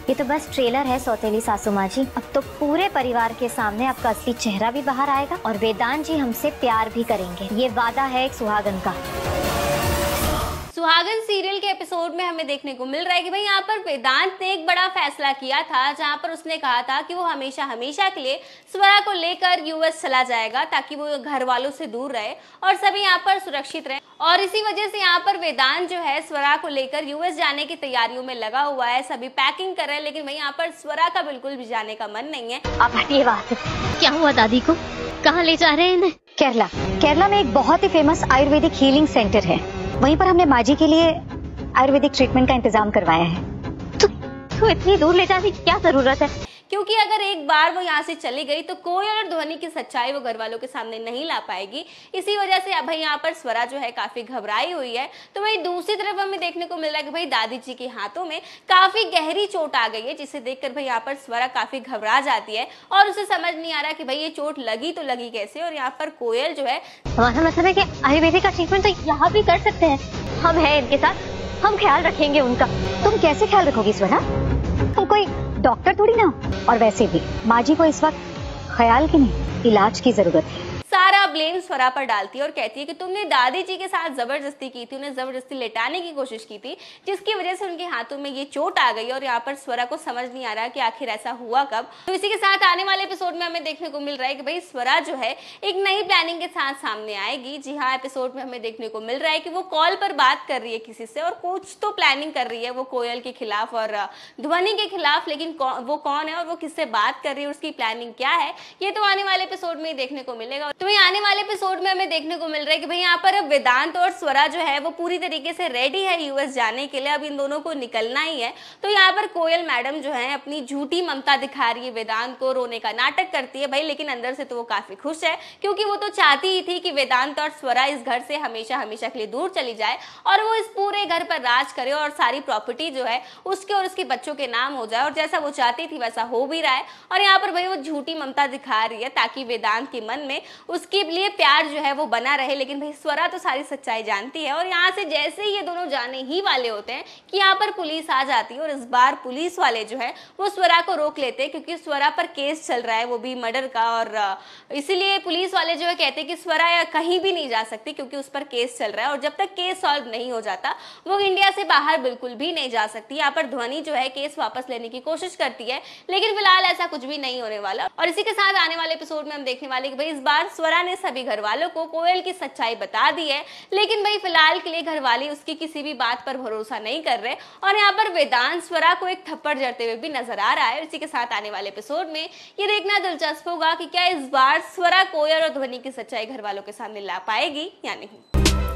ये तो बस ट्रेलर है सौतेली सासू माँ जी। अब तो पूरे परिवार के सामने आपका असली चेहरा भी बाहर आएगा और वेदांत जी हमसे प्यार भी करेंगे। ये वादा है एक सुहागन का। सुहागन सीरियल के एपिसोड में हमें देखने को मिल रहा है कि भाई यहाँ पर वेदांत ने एक बड़ा फैसला किया था, जहाँ पर उसने कहा था कि वो हमेशा हमेशा के लिए स्वरा को लेकर यूएस चला जाएगा ताकि वो घर वालों से दूर रहे और सभी यहाँ पर सुरक्षित रहे। और इसी वजह से यहाँ पर वेदांत जो है स्वरा को लेकर यूएस जाने की तैयारियों में लगा हुआ है, सभी पैकिंग कर रहे हैं, लेकिन भाई यहाँ पर स्वरा का बिल्कुल भी जाने का मन नहीं है। आप हटिए बात। क्या हुआ दादी को? कहाँ ले जा रहे हैं इन्हें? केरला। केरला में एक बहुत ही फेमस आयुर्वेदिक हीलिंग सेंटर है, वहीं पर हमने माँ जी के लिए आयुर्वेदिक ट्रीटमेंट का इंतजाम करवाया है। तो इतनी दूर ले जाने की क्या जरूरत है? क्योंकि अगर एक बार वो यहाँ से चली गई तो कोयल और ध्वनि की सच्चाई वो घर वालों के सामने नहीं ला पाएगी। इसी वजह से भाई यहाँ पर स्वरा जो है काफी घबराई हुई है। तो वही दूसरी तरफ हमें देखने को मिल रहा है कि भाई दादी जी के हाथों में काफी गहरी चोट आ गई है, जिसे देखकर भाई यहाँ पर स्वरा काफी घबरा जाती है और उसे समझ नहीं आ रहा कि भाई ये चोट लगी तो लगी कैसे। और यहाँ पर कोयल जो है, हमारा मतलब है कि आयुर्वेदिक का ट्रीटमेंट तो यहाँ भी कर सकते हैं, हम हैं इनके साथ, हम ख्याल रखेंगे उनका। तुम कैसे ख्याल रखोगी स्वरा? तुम कोई डॉक्टर थोड़ी ना। और वैसे भी माँ जी को इस वक्त ख्याल की नहीं, इलाज की जरूरत है। सारा ब्लेम स्वरा पर डालती है और कहती है कि तुमने दादी जी के साथ जबरदस्ती की थी, उन्हें जबरदस्ती लेटाने की कोशिश की थी, जिसकी वजह से उनके हाथों में ये चोट आ गई। और यहाँ पर स्वरा को समझ नहीं आ रहा कि आखिर ऐसा हुआ कब। तो इसी के साथ आने वाले एपिसोड में हमें देखने को मिल रहा है कि भाई स्वरा जो है एक नई प्लानिंग के साथ सामने आएगी। जी हाँ, एपिसोड में हमें देखने को मिल रहा है कि वो कॉल पर बात कर रही है किसी से और कुछ तो प्लानिंग कर रही है वो कोयल के खिलाफ और ध्वनि के खिलाफ, लेकिन वो कौन है और वो किससे बात कर रही है, उसकी प्लानिंग क्या है, ये तो आने वाले एपिसोड में ही देखने को मिलेगा। तो वही आने वाले एपिसोड में हमें देखने को मिल रहा है कि भाई यहाँ पर अब वेदांत और स्वरा जो है वो पूरी तरीके से रेडी है यूएस जाने के लिए। अब इन दोनों को निकलना ही है। तो यहाँ पर कोयल मैडम जो है अपनी झूठी ममता दिखा रही है वेदांत को, रोने का नाटक करती है भाई, लेकिन अंदर से तो वो काफी खुश है क्योंकि वो तो चाहती ही थी कि वेदांत और स्वरा इस घर से हमेशा हमेशा के लिए दूर चली जाए और वो इस पूरे घर पर राज करे और सारी प्रॉपर्टी जो है उसके और उसके बच्चों के नाम हो जाए। और जैसा वो चाहती थी वैसा हो भी रहा है। और यहाँ पर भाई वो झूठी ममता दिखा रही है ताकि वेदांत के मन में उसके लिए प्यार जो है वो बना रहे। लेकिन भाई स्वरा तो सारी सच्चाई जानती है और यहाँ से जैसे ही ये दोनों जाने ही वाले होते हैं कि यहाँ पर पुलिस आ जाती है और इस बार पुलिस वाले जो है वो स्वरा को रोक लेते हैं क्योंकि स्वरा पर केस चल रहा है, वो भी मर्डर का। और इसीलिए पुलिस वाले जो है कहते हैं कि स्वरा कहीं भी नहीं जा सकती क्योंकि उस पर केस चल रहा है और जब तक केस सॉल्व नहीं हो जाता वो इंडिया से बाहर बिल्कुल भी नहीं जा सकती। यहाँ पर ध्वनि जो है केस वापस लेने की कोशिश करती है, लेकिन फिलहाल ऐसा कुछ भी नहीं होने वाला। और इसी के साथ आने वाले एपिसोड में हम देखने वाले कि भाई इस बार स्वरा ने सभी घर वालों को कोयल की सच्चाई बता दी है, लेकिन भाई फिलहाल के लिए घर वाले उसकी किसी भी बात पर भरोसा नहीं कर रहे। और यहाँ पर वेदांत स्वरा को एक थप्पड़ जड़ते हुए भी नजर आ रहा है। इसी के साथ आने वाले एपिसोड में ये देखना दिलचस्प होगा कि क्या इस बार स्वरा कोयल और ध्वनि की सच्चाई घर वालों के सामने ला पाएगी या नहीं।